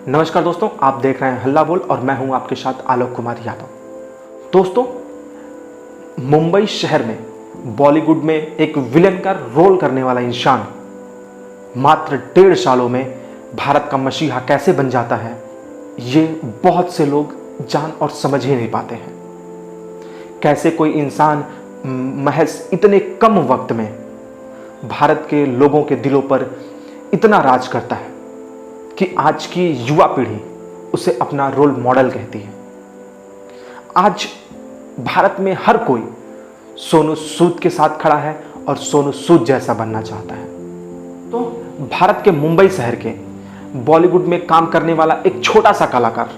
नमस्कार दोस्तों, आप देख रहे हैं हल्ला बोल और मैं हूं आपके साथ आलोक कुमार यादव। दोस्तों, मुंबई शहर में बॉलीवुड में एक विलेन का रोल करने वाला इंसान मात्र 1.5 सालों में भारत का मसीहा कैसे बन जाता है, ये बहुत से लोग जान और समझ ही नहीं पाते हैं। कैसे कोई इंसान महज इतने कम वक्त में भारत के लोगों के दिलों पर इतना राज करता है कि आज की युवा पीढ़ी उसे अपना रोल मॉडल कहती है। आज भारत में हर कोई सोनू सूद के साथ खड़ा है और सोनू सूद जैसा बनना चाहता है। तो भारत के मुंबई शहर के बॉलीवुड में काम करने वाला एक छोटा सा कलाकार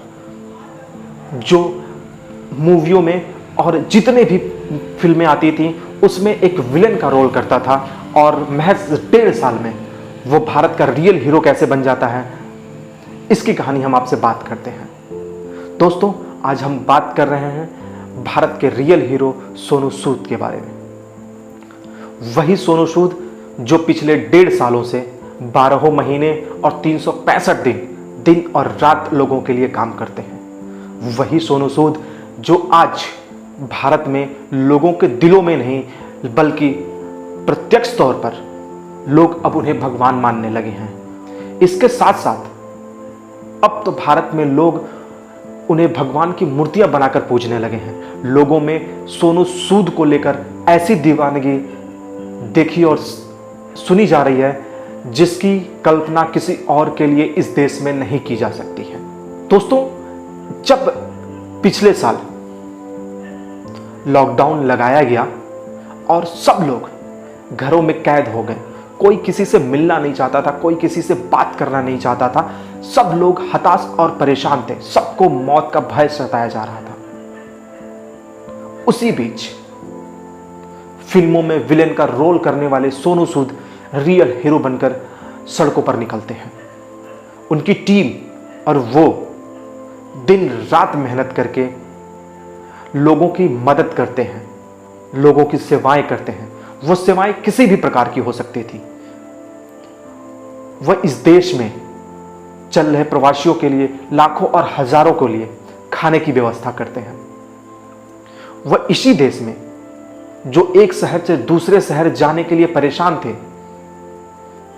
जो मूवियों में और जितने भी फिल्में आती थी उसमें एक विलेन का रोल करता था और महज 1.5 साल में वो भारत का रियल हीरो कैसे बन जाता है, इसकी कहानी हम आपसे बात करते हैं। दोस्तों, आज हम बात कर रहे हैं भारत के रियल हीरो सोनू सूद के बारे में। वही सोनू सूद जो पिछले 1.5 सालों से 12 महीने और 365 दिन और रात लोगों के लिए काम करते हैं। वही सोनू सूद जो आज भारत में लोगों के दिलों में नहीं बल्कि प्रत्यक्ष तौर पर लोग अब उन्हें भगवान मानने लगे हैं। इसके साथ साथ अब तो भारत में लोग उन्हें भगवान की मूर्तियां बनाकर पूजने लगे हैं। लोगों में सोनू सूद को लेकर ऐसी दीवानगी देखी और सुनी जा रही है जिसकी कल्पना किसी और के लिए इस देश में नहीं की जा सकती है। दोस्तों, जब पिछले साल लॉकडाउन लगाया गया और सब लोग घरों में कैद हो गए, कोई किसी से मिलना नहीं चाहता था, कोई किसी से बात करना नहीं चाहता था, सब लोग हताश और परेशान थे, सबको मौत का भय सताया जा रहा था। उसी बीच फिल्मों में विलेन का रोल करने वाले सोनू सूद रियल हीरो बनकर सड़कों पर निकलते हैं। उनकी टीम और वो दिन रात मेहनत करके लोगों की मदद करते हैं, लोगों की सेवाएं करते हैं। वो सेवाएं किसी भी प्रकार की हो सकती थी। वह इस देश में चल रहे प्रवासियों के लिए, लाखों और हजारों के लिए खाने की व्यवस्था करते हैं। वह इसी देश में जो एक शहर से दूसरे शहर जाने के लिए परेशान थे,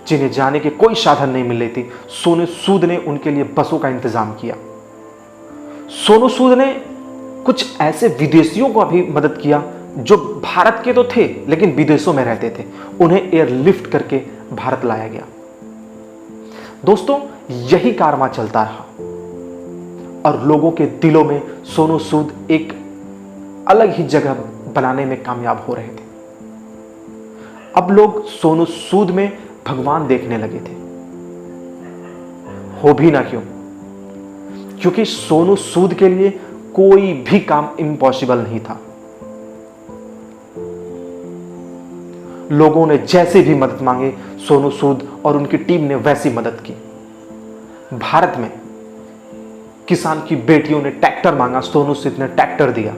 जिन्हें जाने के कोई साधन नहीं मिल रही थी, सोनू सूद ने उनके लिए बसों का इंतजाम किया। सोनू सूद ने कुछ ऐसे विदेशियों को भी मदद किया जो भारत के तो थे लेकिन विदेशों में रहते थे, उन्हें एयरलिफ्ट करके भारत लाया गया। दोस्तों, यही कारवां चलता रहा और लोगों के दिलों में सोनू सूद एक अलग ही जगह बनाने में कामयाब हो रहे थे। अब लोग सोनू सूद में भगवान देखने लगे थे। हो भी ना क्यों, क्योंकि सोनू सूद के लिए कोई भी काम इम्पॉसिबल नहीं था। लोगों ने जैसे भी मदद मांगे, सोनू सूद और उनकी टीम ने वैसी मदद की। भारत में किसान की बेटियों ने ट्रैक्टर मांगा, सोनू सूद ने ट्रैक्टर दिया।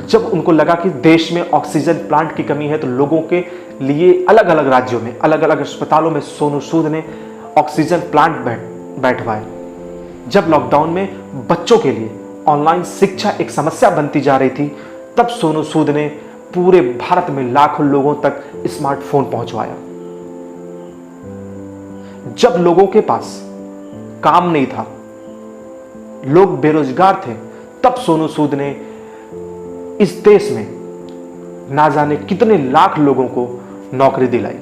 जब उनको लगा कि देश में ऑक्सीजन प्लांट की कमी है तो लोगों के लिए अलग अलग राज्यों में, अलग अलग अस्पतालों में सोनू सूद ने ऑक्सीजन प्लांट बैठवाए। जब लॉकडाउन में बच्चों के लिए ऑनलाइन शिक्षा एक समस्या बनती जा रही थी, तब सोनू सूद ने पूरे भारत में लाखों लोगों तक स्मार्टफोन पहुंचवाया। जब लोगों के पास काम नहीं था, लोग बेरोजगार थे, तब सोनू सूद ने इस देश में ना जाने कितने लाख लोगों को नौकरी दिलाई।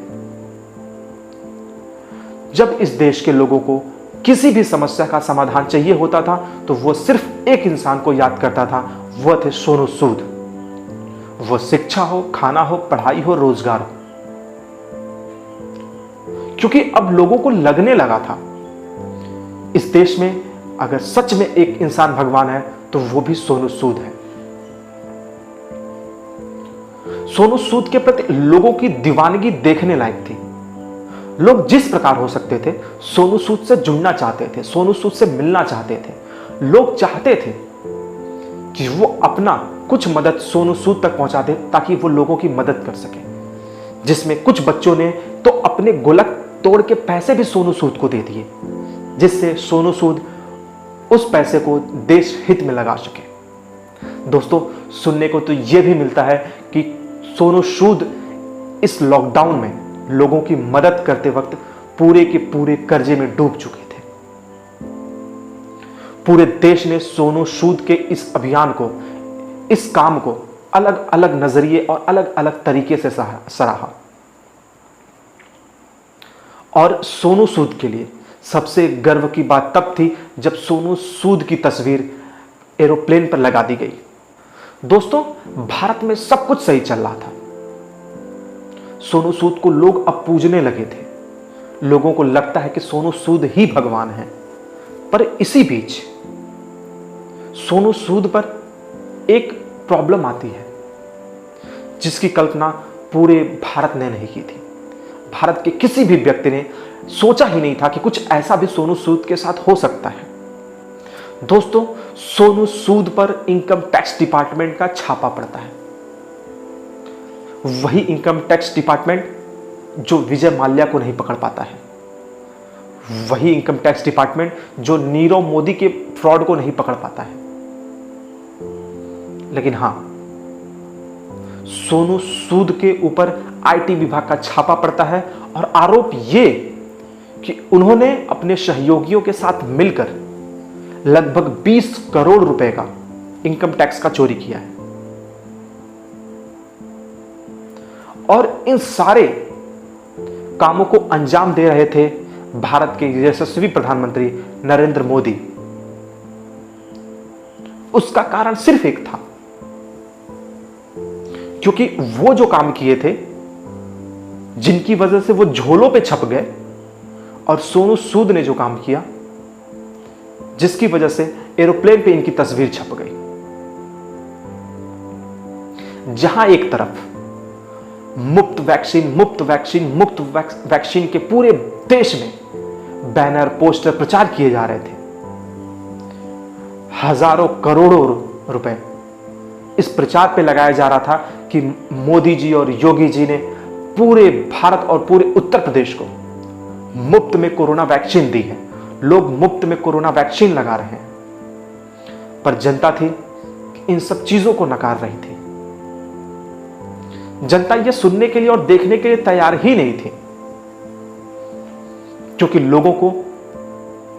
जब इस देश के लोगों को किसी भी समस्या का समाधान चाहिए होता था तो वो सिर्फ एक इंसान को याद करता था, वह थे सोनू सूद। वो शिक्षा हो, खाना हो, पढ़ाई हो, रोजगार हो। क्योंकि अब लोगों को लगने लगा था इस देश में अगर सच में एक इंसान भगवान है तो वो भी सोनू सूद है। सोनू सूद के प्रति लोगों की दीवानगी देखने लायक थी। लोग जिस प्रकार हो सकते थे सोनू सूद से जुड़ना चाहते थे, सोनू सूद से मिलना चाहते थे। लोग चाहते थे कि वो अपना कुछ मदद सोनू सूद तक पहुंचा दे ताकि वो लोगों की मदद कर सके। जिसमें कुछ बच्चों ने तो अपने गुल्लक तोड़ के पैसे भी सोनू सूद को दे दिए जिससे सोनू सूद उस पैसे को देश हित में लगा सके। दोस्तों, सुनने को तो यह भी मिलता है कि सोनू सूद इस लॉकडाउन में लोगों की मदद करते वक्त पूरे के पूरे कर्जे में डूब चुके थे। पूरे देश ने सोनू सूद के इस अभियान को, इस काम को अलग अलग नजरिए और अलग अलग तरीके से सराहा। और सोनू सूद के लिए सबसे गर्व की बात तब थी जब सोनू सूद की तस्वीर एरोप्लेन पर लगा दी गई। दोस्तों, भारत में सब कुछ सही चल रहा था। सोनू सूद को लोग अब पूजने लगे थे। लोगों को लगता है कि सोनू सूद ही भगवान है। पर इसी बीच सोनू सूद पर एक प्रॉब्लम आती है जिसकी कल्पना पूरे भारत ने नहीं की थी। भारत के किसी भी व्यक्ति ने सोचा ही नहीं था कि कुछ ऐसा भी सोनू सूद के साथ हो सकता है। दोस्तों, सोनू सूद पर इनकम टैक्स डिपार्टमेंट का छापा पड़ता है। वही इनकम टैक्स डिपार्टमेंट जो विजय माल्या को नहीं पकड़ पाता है, वही इनकम टैक्स डिपार्टमेंट जो नीरव मोदी के फ्रॉड को नहीं पकड़ पाता है। लेकिन हां, सोनू सूद के ऊपर आईटी विभाग का छापा पड़ता है और आरोप यह कि उन्होंने अपने सहयोगियों के साथ मिलकर लगभग 20 करोड़ रुपए का इनकम टैक्स का चोरी किया है। और इन सारे कामों को अंजाम दे रहे थे भारत के यशस्वी प्रधानमंत्री नरेंद्र मोदी। उसका कारण सिर्फ एक था, क्योंकि वो जो काम किए थे जिनकी वजह से वो झोलों पे छप गए, और सोनू सूद ने जो काम किया जिसकी वजह से एरोप्लेन पे इनकी तस्वीर छप गई। जहां एक तरफ मुफ्त वैक्सीन के पूरे देश में बैनर पोस्टर प्रचार किए जा रहे थे, हजारों करोड़ों रुपए इस प्रचार पे लगाया जा रहा था कि मोदी जी और योगी जी ने पूरे भारत और पूरे उत्तर प्रदेश को मुफ्त में कोरोना वैक्सीन दी है, लोग मुफ्त में कोरोना वैक्सीन लगा रहे हैं। पर जनता थी इन सब चीजों को नकार रही थी। जनता यह सुनने के लिए और देखने के लिए तैयार ही नहीं थी, क्योंकि लोगों को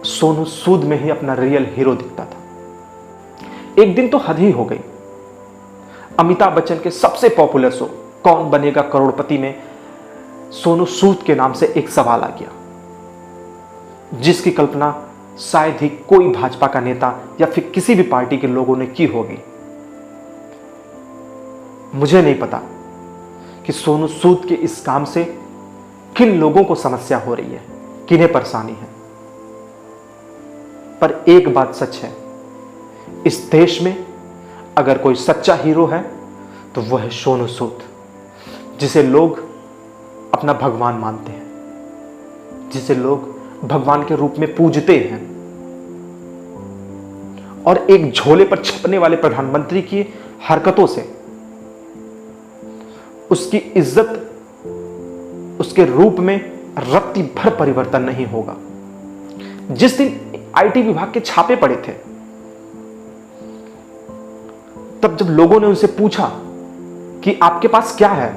सोनू सूद में ही अपना रियल हीरो दिखता था। एक दिन तो हद ही हो गई। अमिताभ बच्चन के सबसे पॉपुलर शो कौन बनेगा करोड़पति में सोनू सूद के नाम से एक सवाल आ गया, जिसकी कल्पना शायद ही कोई भाजपा का नेता या फिर किसी भी पार्टी के लोगों ने की होगी। मुझे नहीं पता कि सोनू सूद के इस काम से किन लोगों को समस्या हो रही है, किन्हें परेशानी है। पर एक बात सच है, इस देश में अगर कोई सच्चा हीरो है तो वह है सोनू सूद, जिसे लोग अपना भगवान मानते हैं, जिसे लोग भगवान के रूप में पूजते हैं। और एक झोले पर छपने वाले प्रधानमंत्री की हरकतों से उसकी इज्जत, उसके रूप में रत्ती भर परिवर्तन नहीं होगा। जिस दिन आईटी विभाग के छापे पड़े थे, तब जब लोगों ने उनसे पूछा कि आपके पास क्या है,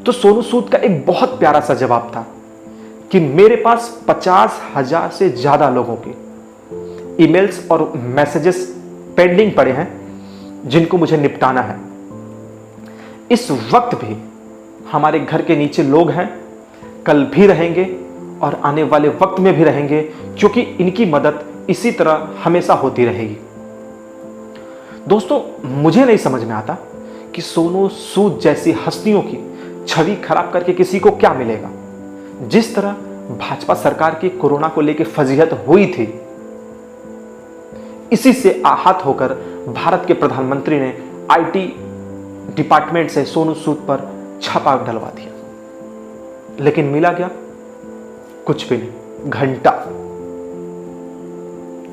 तो सोनू सूद का एक बहुत प्यारा सा जवाब था कि मेरे पास 50,000 से ज्यादा लोगों के ईमेल्स और मैसेजेस पेंडिंग पड़े हैं जिनको मुझे निपटाना है। इस वक्त भी हमारे घर के नीचे लोग हैं, कल भी रहेंगे और आने वाले वक्त में भी रहेंगे, क्योंकि इनकी मदद इसी तरह हमेशा होती रहेगी। दोस्तों, मुझे नहीं समझ में आता कि सोनू सूद जैसी हस्तियों की छवि खराब करके किसी को क्या मिलेगा। जिस तरह भाजपा सरकार की कोरोना को लेकर फजीहत हुई थी, इसी से आहत होकर भारत के प्रधानमंत्री ने आईटी डिपार्टमेंट से सोनू सूद पर छापा डलवा दिया। लेकिन मिला क्या? कुछ भी नहीं। घंटा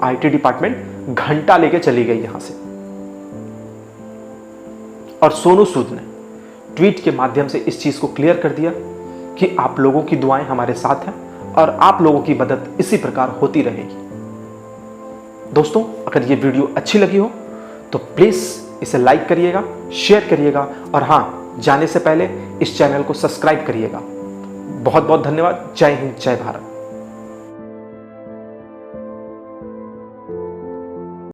आईटी डिपार्टमेंट घंटा लेके चली गई यहां से। और सोनू सूद ने ट्वीट के माध्यम से इस चीज को क्लियर कर दिया कि आप लोगों की दुआएं हमारे साथ हैं और आप लोगों की मदद इसी प्रकार होती रहेगी। दोस्तों, अगर ये वीडियो अच्छी लगी हो तो प्लीज़ इसे लाइक करिएगा, शेयर करिएगा और हाँ, जाने से पहले इस चैनल को सब्सक्राइब करिएगा। बहुत बहुत धन्यवाद। जय हिंद, जय भारत।